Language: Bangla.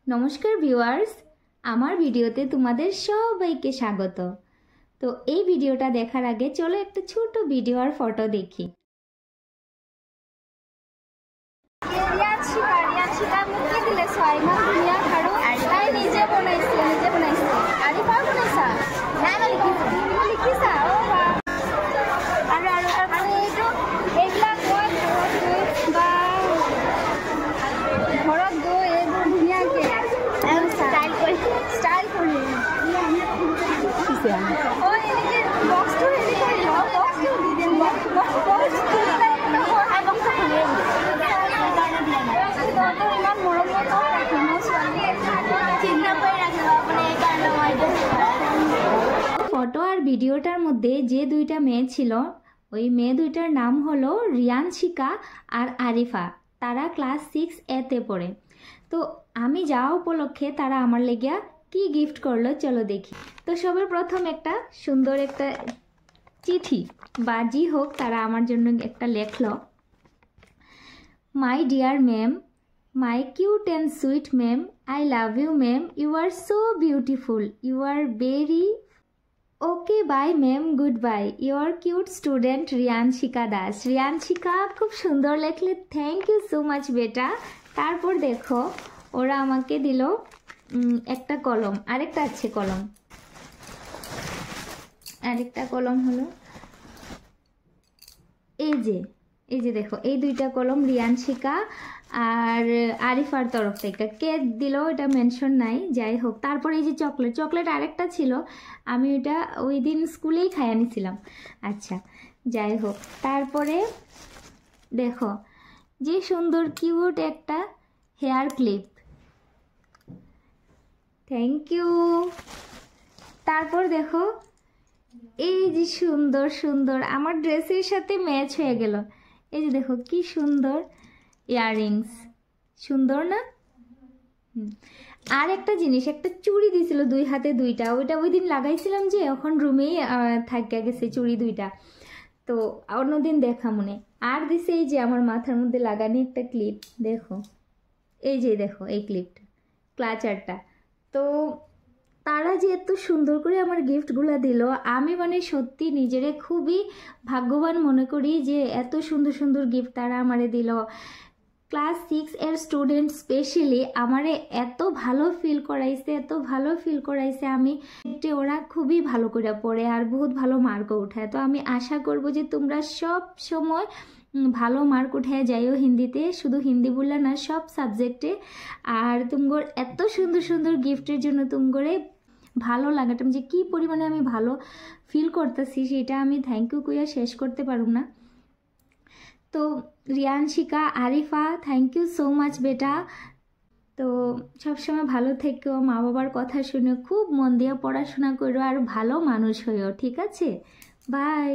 নমস্কার ভিউয়ার্স, আমার ভিডিওতে তোমাদের সবাইকে স্বাগত। তো এই ভিডিওটা দেখার আগে চলো একটা ছোট ভিডিও আর ফটো দেখি। ফটো আর ভিডিওটার মধ্যে যে দুইটা মেয়ে ছিল, ওই মেয়ে দুইটার নাম হলো রিয়ানশিকা আর আরিফা। তারা ক্লাস 6A-তে পড়ে। তো আমি যাওয়া উপলক্ষে তারা আমার লেগিয়া কি গিফট করলো চলো দেখি। তো সবার প্রথম একটা সুন্দর একটা চিঠি বা জি হোক, তারা আমার জন্য একটা লেখলো। My dear ma'am, my cute and sweet ma'am, I love you ma'am, you are so beautiful, you are very okay bye ma'am, good bye, your cute student Riyanshika Das. Riyanshika খুব সুন্দর লেখলে, থ্যাংক ইউ সো মাচ বেটা। তারপর দেখো ওরা আমাকে দিল একটা কলম, আরেকটা আছে কলম, আরেকটা কলম হলো এই যে দেখো, এই দুইটা কলম রিয়ানশিকা আর আরিফার তরফ থেকে। কে দিল এটা মেনশন নাই, যাই হোক। তারপর এই যে চকলেট আরেকটা ছিল, আমি ওইটা ওই দিন স্কুলেই খাই আনিছিলাম। আচ্ছা, যাই হোক। তারপরে দেখো যে সুন্দর কিউট একটা হেয়ার ক্লিপ, থ্যাংক ইউ। তারপর দেখো এই যে সুন্দর সুন্দর আমার ড্রেসের সাথে ম্যাচ হয়ে গেল। এই যে দেখো কি সুন্দর ইয়াররিংস, সুন্দর না? আর একটা জিনিস, একটা চুড়ি দিয়েছিল দুই হাতে দুইটা, ওইটা ওই দিন লাগাইছিলাম যে এখন রুমেই থাকিয়া গেছে চুড়ি দুইটা, তো অন্যদিন দেখা মনে। আর দিছে এই যে আমার মাথার মধ্যে লাগানি একটা ক্লিপ, দেখো এই যে দেখো এই ক্লিপটা, ক্লাচারটা। তো তারা যে এত সুন্দর করে আমার গিফটগুলো দিল, আমি মানে সত্যি নিজেরে খুবই ভাগ্যবান মনে করি যে এত সুন্দর সুন্দর গিফট তারা আমারে দিল। ক্লাস 6-এর স্টুডেন্ট স্পেশালি আমারে এত ভালো ফিল করাইছে, আমি ওরা খুবই ভালো করে পড়ে আর বহুত ভালো মার্কও উঠায়। তো আমি আশা করব যে তোমরা সব সময় ভালো মার্ক উঠে যাইও হিন্দিতে, শুধু হিন্দি বললে না, সব সাবজেক্টে। আর তুমগোর এত সুন্দর সুন্দর গিফটের জন্য তুমগোরে ভালো লাগাটা যে কি পরিমাণে আমি ভালো ফিল করতেছি, সেটা আমি থ্যাংক ইউ কইয়া শেষ করতে পারব না। তো Riyanshika, Arifa, thank you so much বেটা। তো সবসময় ভালো থেকো, মা বাবার কথা শুনে খুব মন দিয়ে পড়াশোনা করো আর ভালো মানুষ হইও, ঠিক আছে? বাই।